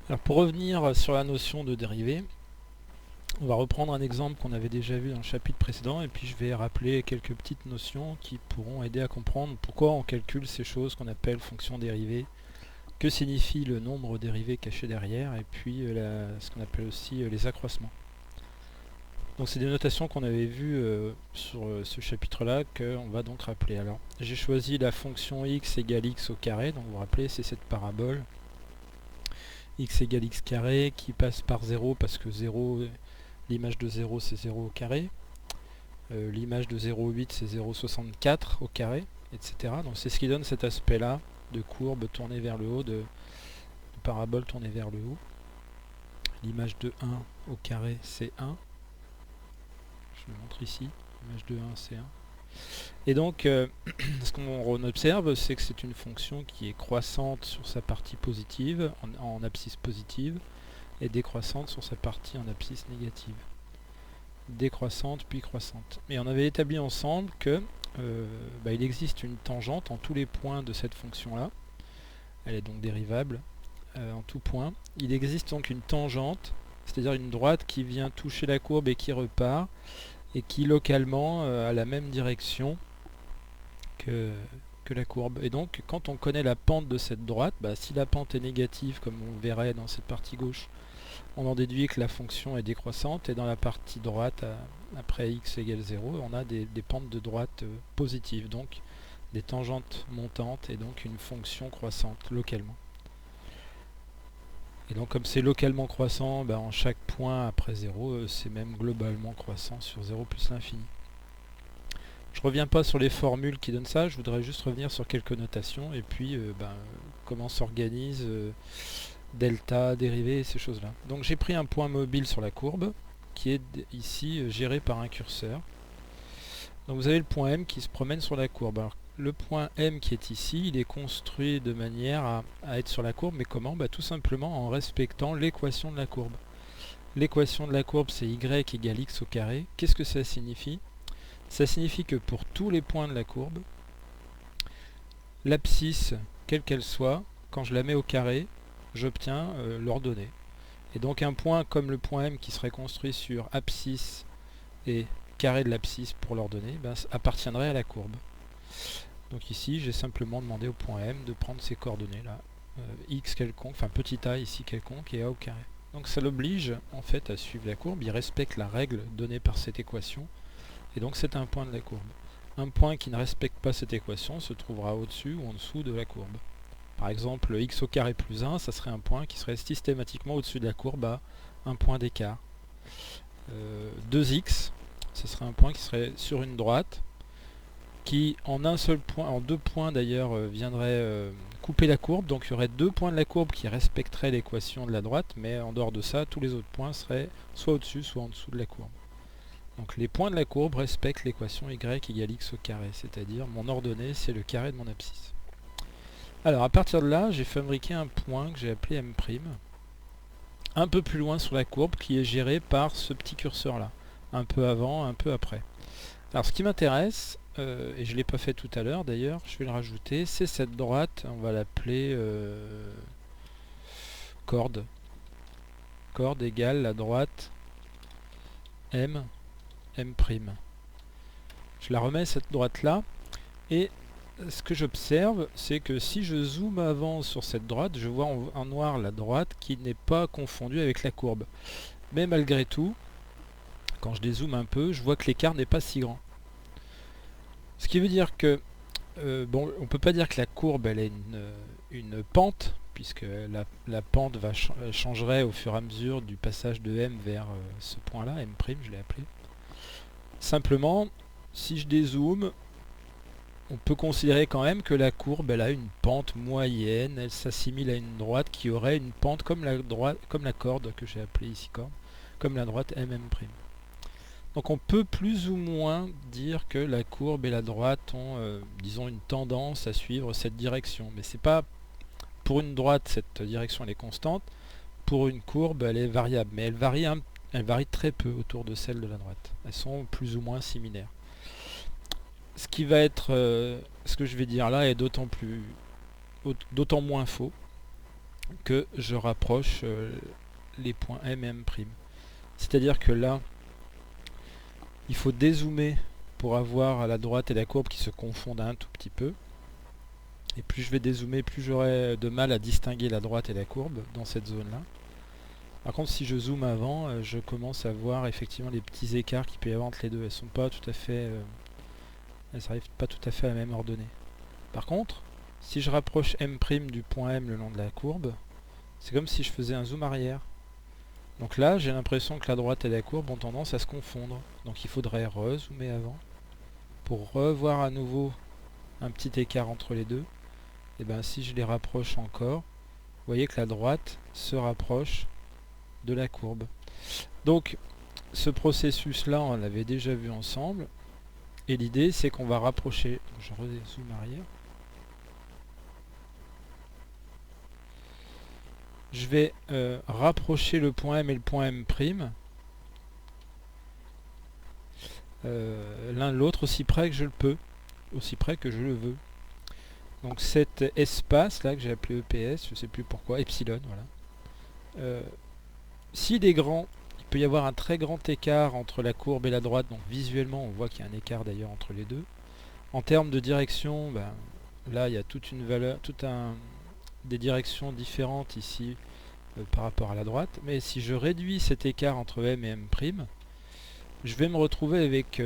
Alors pour revenir sur la notion de dérivée, on va reprendre un exemple qu'on avait déjà vu dans le chapitre précédent et puis je vais rappeler quelques petites notions qui pourront aider à comprendre pourquoi on calcule ces choses qu'on appelle fonctions dérivées, que signifie le nombre dérivé caché derrière et puis ce qu'on appelle aussi les accroissements. Donc c'est des notations qu'on avait vues sur ce chapitre-là qu'on va donc rappeler. Alors j'ai choisi la fonction x égale x au carré, donc vous vous rappelez c'est cette parabole x égale x carré qui passe par 0 parce que 0, l'image de 0 c'est 0 au carré, l'image de 0,8 c'est 0,64 au carré, etc. Donc c'est ce qui donne cet aspect-là de courbe tournée vers le haut, de parabole tournée vers le haut. L'image de 1 au carré c'est 1. Je le montre ici, l'image de 1 c'est 1. Et donc ce qu'on observe c'est que c'est une fonction qui est croissante sur sa partie positive, en abscisse positive, et décroissante sur sa partie en abscisse négative. Décroissante puis croissante. Et on avait établi ensemble que il existe une tangente en tous les points de cette fonction-là. Elle est donc dérivable en tout point. Il existe donc une tangente, c'est-à-dire une droite qui vient toucher la courbe et qui repart, et qui localement a la même direction que la courbe. Et donc quand on connaît la pente de cette droite, si la pente est négative comme on verrait dans cette partie gauche, on en déduit que la fonction est décroissante, et dans la partie droite, après x égale 0, on a des pentes de droite positives, donc des tangentes montantes, et donc une fonction croissante localement. Et donc comme c'est localement croissant, en chaque point après 0, c'est même globalement croissant sur 0 plus l'infini. Je reviens pas sur les formules qui donnent ça, je voudrais juste revenir sur quelques notations, et puis comment s'organise delta, dérivée, ces choses-là. Donc j'ai pris un point mobile sur la courbe, qui est ici géré par un curseur. Donc vous avez le point M qui se promène sur la courbe. Alors, le point M qui est ici, il est construit de manière à être sur la courbe, mais comment? Tout simplement en respectant l'équation de la courbe. L'équation de la courbe c'est y égale x au carré. Qu'est-ce que ça signifie? Ça signifie que pour tous les points de la courbe, l'abscisse, quelle qu'elle soit, quand je la mets au carré, j'obtiens l'ordonnée. Et donc un point comme le point M qui serait construit sur abscisse et carré de l'abscisse pour l'ordonnée, appartiendrait à la courbe. Donc ici j'ai simplement demandé au point M de prendre ces coordonnées là, x quelconque, enfin petit a ici quelconque et a au carré. Donc ça l'oblige en fait à suivre la courbe, il respecte la règle donnée par cette équation, et donc c'est un point de la courbe. Un point qui ne respecte pas cette équation se trouvera au-dessus ou en dessous de la courbe. Par exemple, x au carré plus 1, ça serait un point qui serait systématiquement au-dessus de la courbe à un point d'écart. 2x, ce serait un point qui serait sur une droite, qui en un seul point, en deux points d'ailleurs, viendrait couper la courbe. Donc il y aurait deux points de la courbe qui respecteraient l'équation de la droite, mais en dehors de ça, tous les autres points seraient soit au-dessus, soit en dessous de la courbe. Donc les points de la courbe respectent l'équation y égale x au carré, c'est-à-dire mon ordonnée, c'est le carré de mon abscisse. Alors à partir de là, j'ai fabriqué un point que j'ai appelé M', un peu plus loin sur la courbe, qui est géré par ce petit curseur là, un peu avant, un peu après. Alors ce qui m'intéresse, et je ne l'ai pas fait tout à l'heure d'ailleurs, je vais le rajouter, c'est cette droite, on va l'appeler corde. Corde égale la droite M'. Je la remets cette droite là, et ce que j'observe, c'est que si je zoome avant sur cette droite, je vois en noir la droite qui n'est pas confondue avec la courbe. Mais malgré tout, quand je dézoome un peu, je vois que l'écart n'est pas si grand. Ce qui veut dire que, on ne peut pas dire que la courbe elle est une pente, puisque la pente changerait au fur et à mesure du passage de M vers ce point-là, M', je l'ai appelé. Simplement, si je dézoome, on peut considérer quand même que la courbe elle a une pente moyenne, elle s'assimile à une droite qui aurait une pente comme la corde que j'ai appelée ici corde, comme la droite MM'. Donc on peut plus ou moins dire que la courbe et la droite ont, disons, une tendance à suivre cette direction. Mais c'est pas, pour une droite cette direction elle est constante, pour une courbe elle est variable, mais elle varie très peu autour de celle de la droite. Elles sont plus ou moins similaires. Ce qui va être, ce que je vais dire là est d'autant moins faux que je rapproche les points M et M'. C'est-à-dire que là, il faut dézoomer pour avoir la droite et la courbe qui se confondent un tout petit peu. Et plus je vais dézoomer, plus j'aurai de mal à distinguer la droite et la courbe dans cette zone-là. Par contre, si je zoome avant, je commence à voir effectivement les petits écarts qu'il peut y avoir entre les deux. Elles sont pas tout à fait, elles n'arrivent pas tout à fait à la même ordonnée. Par contre, si je rapproche M' du point M le long de la courbe, c'est comme si je faisais un zoom arrière. Donc là, j'ai l'impression que la droite et la courbe ont tendance à se confondre. Donc il faudrait re-zoomer avant pour revoir à nouveau un petit écart entre les deux. Et bien si je les rapproche encore, vous voyez que la droite se rapproche de la courbe. Donc ce processus là on l'avait déjà vu ensemble, et l'idée c'est qu'on va rapprocher, je rezoome arrière, je vais rapprocher le point M et le point M', l'un de l'autre aussi près que je le peux, aussi près que je le veux. Donc cet espace là que j'ai appelé EPS, je sais plus pourquoi, epsilon, voilà. S'il est grand, il peut y avoir un très grand écart entre la courbe et la droite, donc visuellement on voit qu'il y a un écart d'ailleurs entre les deux. En termes de direction, ben, là il y a toute une valeur, des directions différentes ici par rapport à la droite, mais si je réduis cet écart entre M et M', je vais me retrouver avec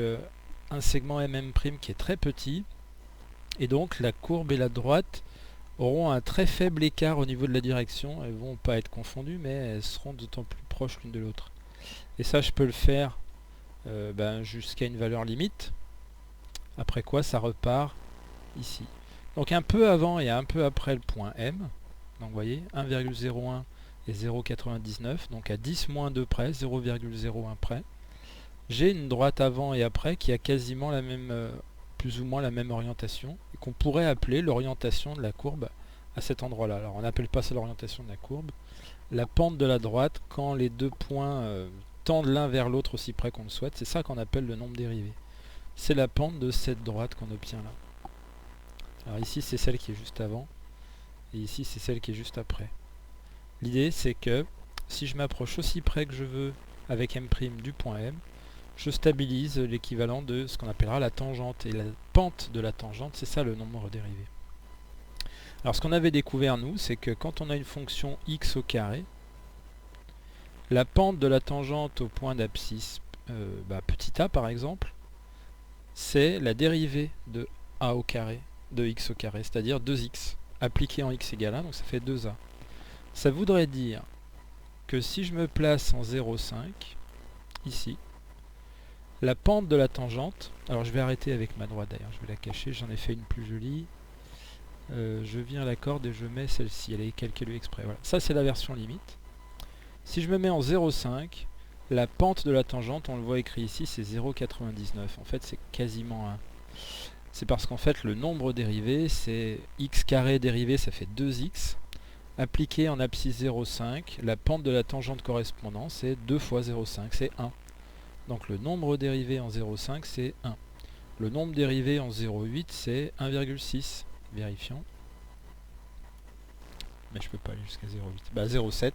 un segment M' qui est très petit, et donc la courbe et la droite auront un très faible écart au niveau de la direction. Elles vont pas être confondues, mais elles seront d'autant plus proches l'une de l'autre. Et ça, je peux le faire jusqu'à une valeur limite. Après quoi, ça repart ici. Donc un peu avant et un peu après le point M. Donc vous voyez, 1,01 et 0,99. Donc à 10 moins 2 près, 0,01 près. J'ai une droite avant et après qui a quasiment la même, plus ou moins la même orientation, et qu'on pourrait appeler l'orientation de la courbe à cet endroit-là. Alors on n'appelle pas ça l'orientation de la courbe. La pente de la droite, quand les deux points tendent l'un vers l'autre aussi près qu'on le souhaite, c'est ça qu'on appelle le nombre dérivé. C'est la pente de cette droite qu'on obtient là. Alors ici c'est celle qui est juste avant, et ici c'est celle qui est juste après. L'idée c'est que si je m'approche aussi près que je veux avec M' du point M, je stabilise l'équivalent de ce qu'on appellera la tangente. Et la pente de la tangente, c'est ça le nombre dérivé. Alors ce qu'on avait découvert nous, c'est que quand on a une fonction x au carré, la pente de la tangente au point d'abscisse petit a par exemple, c'est la dérivée de a au carré, de x au carré, c'est-à-dire 2x, appliqué en x égale 1, donc ça fait 2a. Ça voudrait dire que si je me place en 0,5, ici, la pente de la tangente, alors je vais arrêter avec ma droite d'ailleurs, je vais la cacher, j'en ai fait une plus jolie. Je viens à la corde et je mets celle-ci, elle est calculée exprès. Voilà. Ça c'est la version limite. Si je me mets en 0,5, la pente de la tangente, on le voit écrit ici, c'est 0,99. En fait c'est quasiment 1. C'est parce qu'en fait le nombre dérivé, c'est x carré dérivé, ça fait 2x. Appliqué en abscisse 0,5, la pente de la tangente correspondante, c'est 2 fois 0,5, c'est 1. Donc le nombre dérivé en 0,5 c'est 1. Le nombre dérivé en 0,8 c'est 1,6. Vérifions. Mais je peux pas aller jusqu'à 0,8. 0,7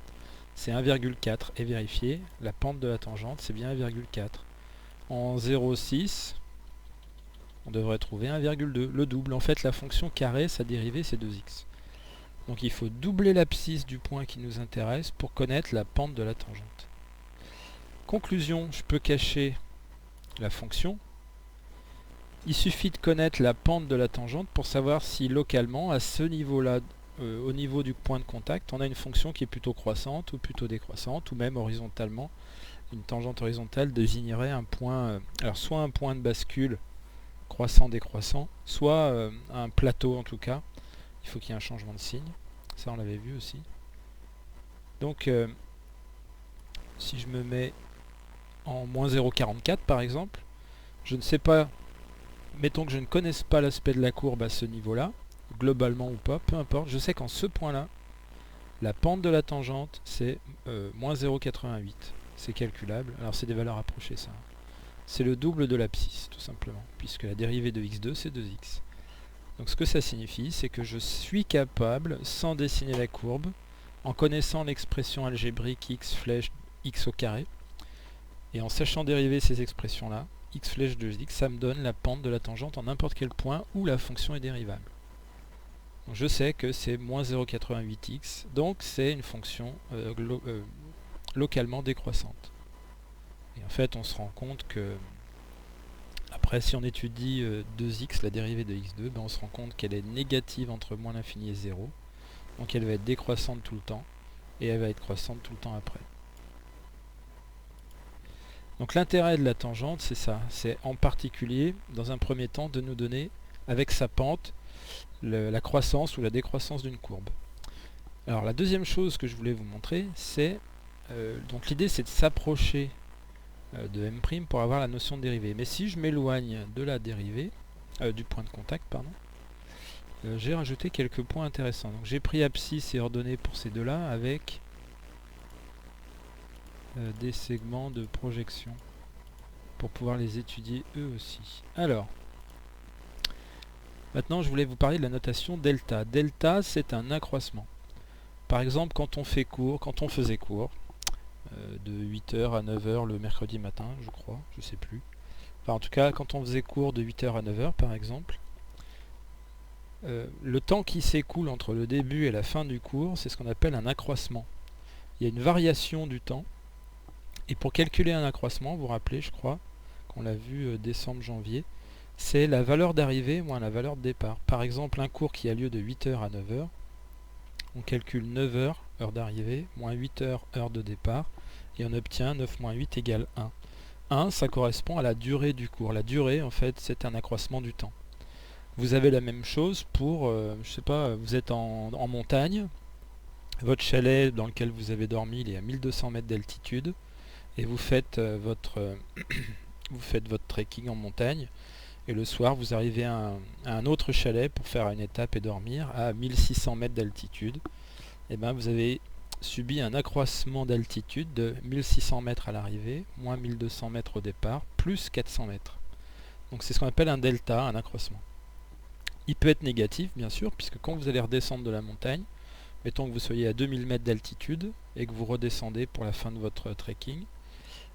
c'est 1,4. Et vérifier, la pente de la tangente c'est bien 1,4. En 0,6 on devrait trouver 1,2. Le double. En fait la fonction carré, sa dérivée c'est 2x. Donc il faut doubler l'abscisse du point qui nous intéresse pour connaître la pente de la tangente. Conclusion, je peux cacher la fonction. Il suffit de connaître la pente de la tangente pour savoir si localement, à ce niveau-là, au niveau du point de contact, on a une fonction qui est plutôt croissante ou plutôt décroissante, ou même horizontalement. Une tangente horizontale désignerait un point, alors soit un point de bascule croissant-décroissant, soit un plateau en tout cas. Il faut qu'il y ait un changement de signe. Ça on l'avait vu aussi. Donc si je me mets en moins 0,44 par exemple, je ne sais pas, mettons que je ne connaisse pas l'aspect de la courbe à ce niveau-là, globalement ou pas, peu importe, je sais qu'en ce point-là, la pente de la tangente c'est moins 0,88. C'est calculable, alors c'est des valeurs approchées ça. C'est le double de l'abscisse tout simplement, puisque la dérivée de x2 c'est 2x. Donc ce que ça signifie, c'est que je suis capable, sans dessiner la courbe, en connaissant l'expression algébrique x flèche x au carré, et en sachant dériver ces expressions-là, x flèche de x, ça me donne la pente de la tangente en n'importe quel point où la fonction est dérivable. Donc je sais que c'est moins 0,88x, donc c'est une fonction localement décroissante. Et en fait, on se rend compte que, après, si on étudie 2x, la dérivée de x2, ben on se rend compte qu'elle est négative entre moins l'infini et 0. Donc elle va être décroissante tout le temps, et elle va être croissante tout le temps après. Donc l'intérêt de la tangente, c'est ça. C'est en particulier, dans un premier temps, de nous donner, avec sa pente, la croissance ou la décroissance d'une courbe. Alors la deuxième chose que je voulais vous montrer, c'est... donc l'idée, c'est de s'approcher de M' pour avoir la notion de dérivée. Mais si je m'éloigne de la dérivée, du point de contact, pardon, j'ai rajouté quelques points intéressants. Donc j'ai pris abscisse et ordonnée pour ces deux-là avec des segments de projection pour pouvoir les étudier eux aussi. Alors, maintenant je voulais vous parler de la notation delta. Delta, c'est un accroissement. Par exemple, quand on faisait cours, de 8h à 9h le mercredi matin, je crois, je sais plus. Enfin, en tout cas, quand on faisait cours de 8h à 9h, par exemple, le temps qui s'écoule entre le début et la fin du cours, c'est ce qu'on appelle un accroissement. Il y a une variation du temps. Et pour calculer un accroissement, vous vous rappelez, je crois, qu'on l'a vu décembre-janvier, c'est la valeur d'arrivée moins la valeur de départ. Par exemple, un cours qui a lieu de 8h à 9h, on calcule 9h, heure d'arrivée, moins 8h, heure de départ, et on obtient 9 moins 8 égale 1. 1, ça correspond à la durée du cours. La durée, en fait, c'est un accroissement du temps. Vous avez la même chose pour, je sais pas, vous êtes en montagne, votre chalet dans lequel vous avez dormi, il est à 1200 mètres d'altitude, et vous faites votre trekking en montagne, et le soir vous arrivez à un autre chalet pour faire une étape et dormir à 1600 mètres d'altitude. Et bien vous avez subi un accroissement d'altitude de 1600 mètres à l'arrivée, moins 1200 mètres au départ, plus 400 mètres. Donc c'est ce qu'on appelle un delta, un accroissement. Il peut être négatif bien sûr, puisque quand vous allez redescendre de la montagne, mettons que vous soyez à 2000 mètres d'altitude et que vous redescendez pour la fin de votre trekking,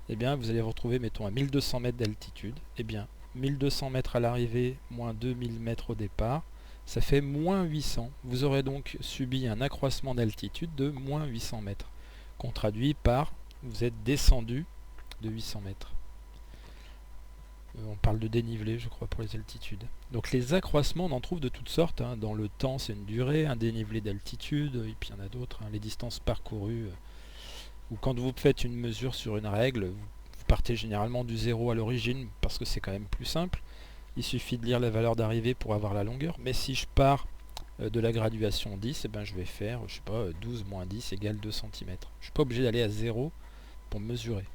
et bien vous allez vous retrouver, mettons, à 1200 mètres d'altitude. Et bien 1200 mètres à l'arrivée, moins 2000 mètres au départ, ça fait moins 800. Vous aurez donc subi un accroissement d'altitude de moins 800 mètres, qu'on traduit par vous êtes descendu de 800 mètres. On parle de dénivelé, je crois, pour les altitudes. Donc les accroissements, on en trouve de toutes sortes. Dans le temps, c'est une durée, un dénivelé d'altitude, et puis il y en a d'autres, les distances parcourues. Ou quand vous faites une mesure sur une règle, vous partez généralement du zéro à l'origine, parce que c'est quand même plus simple. Il suffit de lire la valeur d'arrivée pour avoir la longueur. Mais si je pars de la graduation 10, je vais faire, je sais pas, 12 moins 10 égale 2 cm. Je ne suis pas obligé d'aller à 0 pour mesurer.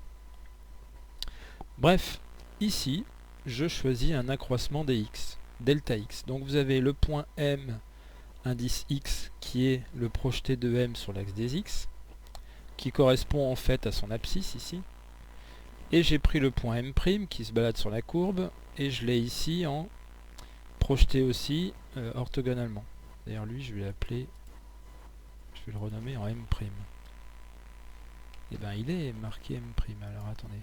Bref, ici, je choisis un accroissement des x, delta x. Donc vous avez le point M, indice x, qui est le projeté de M sur l'axe des x, qui correspond en fait à son abscisse ici. Et j'ai pris le point M' qui se balade sur la courbe, et je l'ai ici en projeté aussi orthogonalement. D'ailleurs lui, je vais l'appeler, je vais le renommer en M'. Et bien il est marqué M', alors attendez.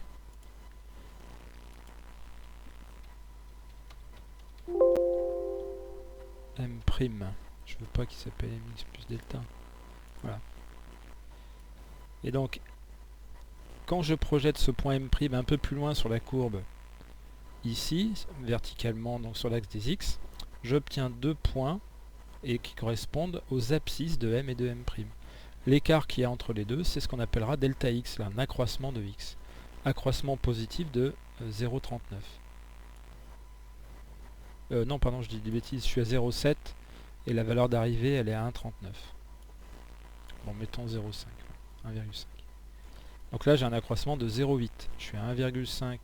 M', je veux pas qu'il s'appelle mx plus delta. Voilà. Et donc, quand je projette ce point M' un peu plus loin sur la courbe, ici, verticalement, donc sur l'axe des x, j'obtiens deux points et qui correspondent aux abscisses de M et de M'. L'écart qu'il y a entre les deux, c'est ce qu'on appellera delta x, là, un accroissement de x. Accroissement positif de 0,39. Non, pardon, je dis des bêtises, je suis à 0,7 et la valeur d'arrivée, elle est à 1,39. Bon, mettons 0,5, 1,5. Donc là, j'ai un accroissement de 0,8. Je suis à 1,5.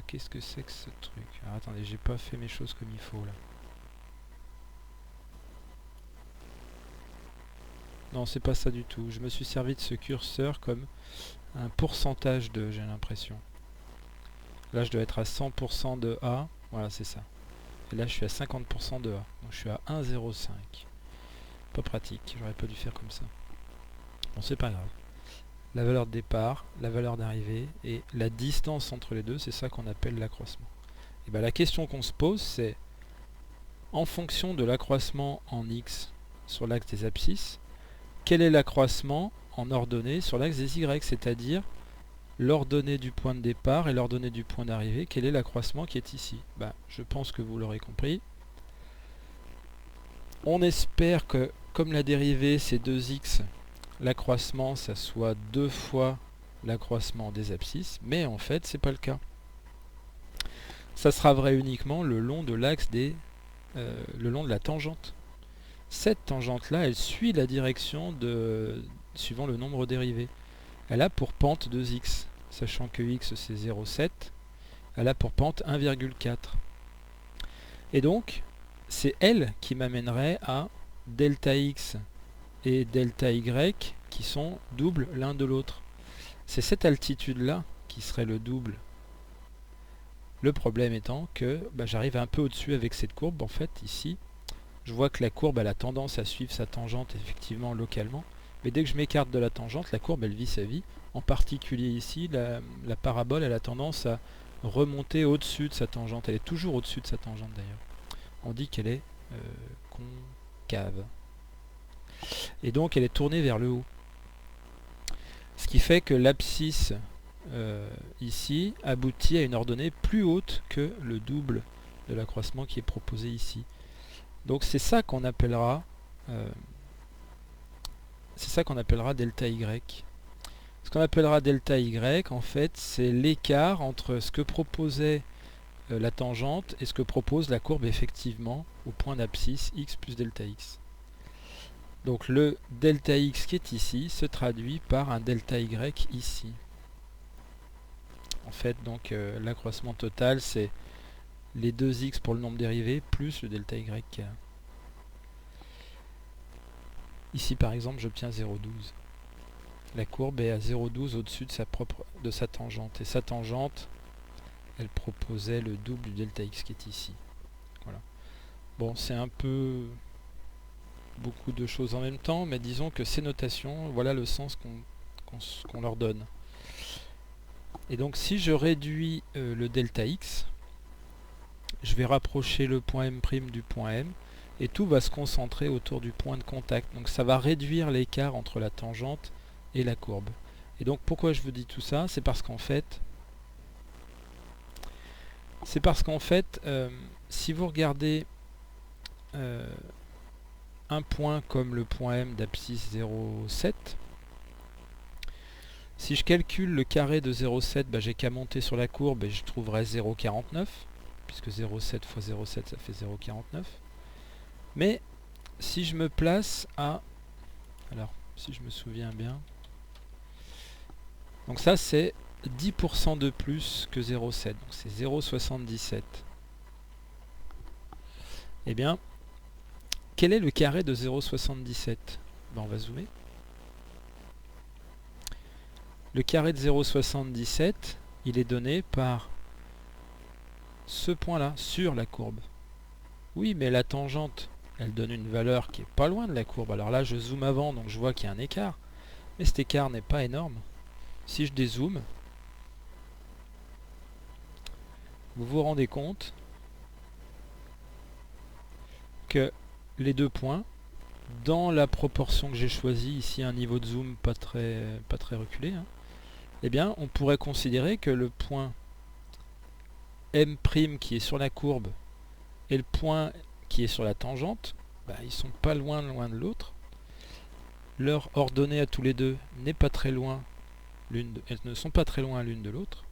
Qu'est-ce que c'est que ce truc? Alors, attendez, j'ai pas fait mes choses comme il faut là. Non, c'est pas ça du tout. Je me suis servi de ce curseur comme un pourcentage de, j'ai l'impression. Là, je dois être à 100% de A. Voilà, c'est ça. Et là, je suis à 50% de A. Donc, je suis à 1,05. Pas pratique, j'aurais pas dû faire comme ça. Bon, c'est pas grave. La valeur de départ, la valeur d'arrivée et la distance entre les deux, c'est ça qu'on appelle l'accroissement. Et bien la question qu'on se pose, c'est en fonction de l'accroissement en x sur l'axe des abscisses, quel est l'accroissement en ordonnée sur l'axe des y, c'est-à-dire l'ordonnée du point de départ et l'ordonnée du point d'arrivée, quel est l'accroissement qui est ici? Je pense que vous l'aurez compris. On espère que, comme la dérivée c'est 2x, l'accroissement ça soit 2 fois l'accroissement des abscisses, mais en fait c'est pas le cas. Ça sera vrai uniquement le long de l'axe le long de la tangente. Cette tangente là elle suit la direction suivant le nombre dérivé. Elle a pour pente 2x, sachant que x c'est 0,7, elle a pour pente 1,4. Et donc c'est elle qui m'amènerait à delta x et delta y qui sont doubles l'un de l'autre. C'est cette altitude là qui serait le double. Le problème étant que j'arrive un peu au-dessus avec cette courbe. En fait ici je vois que la courbe elle a tendance à suivre sa tangente effectivement localement, mais dès que je m'écarte de la tangente, la courbe elle vit sa vie. En particulier ici la parabole elle a tendance à remonter au-dessus de sa tangente. Elle est toujours au-dessus de sa tangente d'ailleurs. On dit qu'elle est concave. Et donc elle est tournée vers le haut. Ce qui fait que l'abscisse ici aboutit à une ordonnée plus haute que le double de l'accroissement qui est proposé ici. Donc c'est ça qu'on appellera delta y. Ce qu'on appellera delta y, en fait, c'est l'écart entre ce que proposait la tangente et ce que propose la courbe effectivement au point d'abscisse x plus delta x. Donc le delta x qui est ici se traduit par un delta y ici. En fait, donc l'accroissement total c'est les 2x pour le nombre dérivé plus le delta y. Ici par exemple j'obtiens 0,12. La courbe est à 0,12 au-dessus de sa tangente. Et sa tangente, elle proposait le double du delta x qui est ici. Voilà. Bon, c'est un peu beaucoup de choses en même temps, mais disons que ces notations, voilà le sens qu'on leur donne. Et donc si je réduis le delta x, je vais rapprocher le point M' du point M, et tout va se concentrer autour du point de contact. Donc ça va réduire l'écart entre la tangente et la courbe. Et donc pourquoi je vous dis tout ça? C'est parce qu'en fait, si vous regardez un point comme le point M d'abscisse 0,7, si je calcule le carré de 0,7, j'ai qu'à monter sur la courbe et je trouverai 0,49, puisque 0,7 fois 0,7 ça fait 0,49. Mais si je me place à... Alors, si je me souviens bien... Donc ça c'est 10% de plus que 0,7, donc c'est 0,77. Eh bien, quel est le carré de 0,77? On va zoomer. Le carré de 0,77, il est donné par ce point-là, sur la courbe. Oui, mais la tangente, elle donne une valeur qui est pas loin de la courbe. Alors là, je zoome avant, donc je vois qu'il y a un écart. Mais cet écart n'est pas énorme. Si je dézoome, vous vous rendez compte que les deux points, dans la proportion que j'ai choisie, ici un niveau de zoom pas très reculé, eh bien on pourrait considérer que le point M' qui est sur la courbe et le point qui est sur la tangente, ils sont pas loin de l'autre. Leur ordonnée à tous les deux n'est pas très loin, elles ne sont pas très loin l'une de l'autre.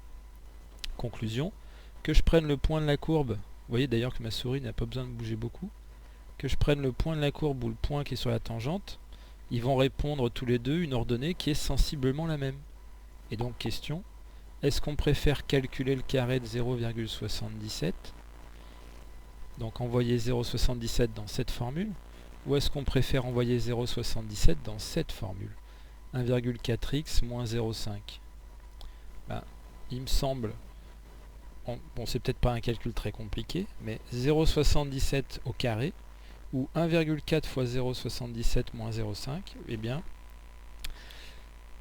Conclusion, que je prenne le point de la courbe, vous voyez d'ailleurs que ma souris n'a pas besoin de bouger beaucoup, que je prenne le point de la courbe ou le point qui est sur la tangente, ils vont répondre tous les deux une ordonnée qui est sensiblement la même. Et donc question, est-ce qu'on préfère calculer le carré de 0,77, donc envoyer 0,77 dans cette formule, ou est-ce qu'on préfère envoyer 0,77 dans cette formule, 1,4x moins 0,5? Il me semble, bon c'est peut-être pas un calcul très compliqué, mais 0,77 au carré, ou 1,4 fois 0,77 moins 0,5, eh bien,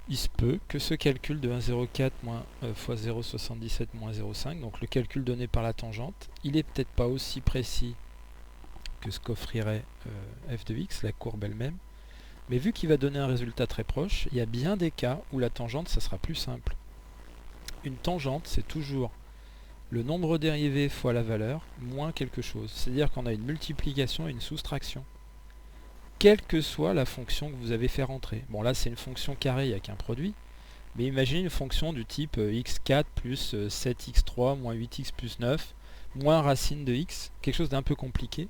il se peut que ce calcul de 1,04 fois 0,77 moins 0,5, donc le calcul donné par la tangente, il n'est peut-être pas aussi précis que ce qu'offrirait f de x, la courbe elle-même, mais vu qu'il va donner un résultat très proche, il y a bien des cas où la tangente, ça sera plus simple. Une tangente, c'est toujours le nombre dérivé fois la valeur, moins quelque chose. C'est-à-dire qu'on a une multiplication et une soustraction, quelle que soit la fonction que vous avez fait rentrer. Bon là c'est une fonction carrée, il n'y a qu'un produit, mais imaginez une fonction du type x4 plus 7x3 moins 8x plus 9, moins racine de x, quelque chose d'un peu compliqué.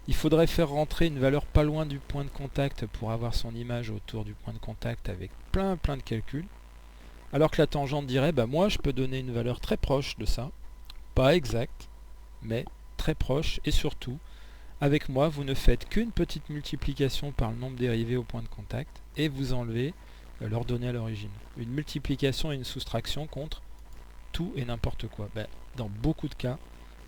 Il faudrait faire rentrer une valeur pas loin du point de contact pour avoir son image autour du point de contact avec plein de calculs. Alors que la tangente dirait, bah moi je peux donner une valeur très proche de ça, pas exacte, mais très proche, et surtout, avec moi vous ne faites qu'une petite multiplication par le nombre dérivé au point de contact, et vous enlevez l'ordonnée à l'origine. Une multiplication et une soustraction contre tout et n'importe quoi. Ben, dans beaucoup de cas,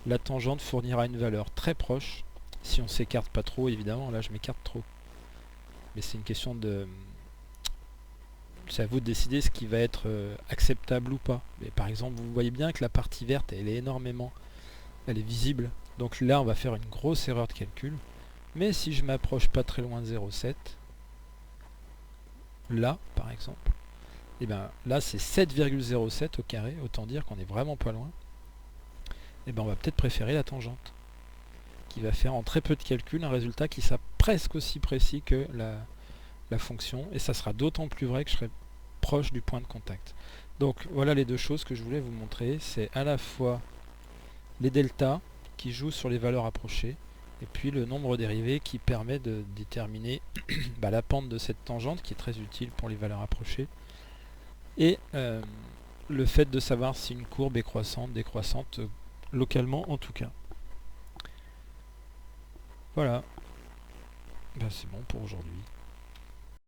la tangente fournira une valeur très proche, si on s'écarte pas trop évidemment, là je m'écarte trop. Mais c'est une question de... c'est à vous de décider ce qui va être acceptable ou pas. Mais par exemple, vous voyez bien que la partie verte, elle est énormément... elle est visible. Donc là, on va faire une grosse erreur de calcul. Mais si je m'approche pas très loin de 0,7, là, par exemple, et bien là, c'est 7,07 au carré, autant dire qu'on est vraiment pas loin. Et bien on va peut-être préférer la tangente, qui va faire en très peu de calculs un résultat qui sera presque aussi précis que la fonction, et ça sera d'autant plus vrai que je serai proche du point de contact. Donc voilà les deux choses que je voulais vous montrer, c'est à la fois les deltas qui jouent sur les valeurs approchées, et puis le nombre dérivé qui permet de déterminer la pente de cette tangente, qui est très utile pour les valeurs approchées, et le fait de savoir si une courbe est croissante, décroissante, localement en tout cas. Voilà, c'est bon pour aujourd'hui.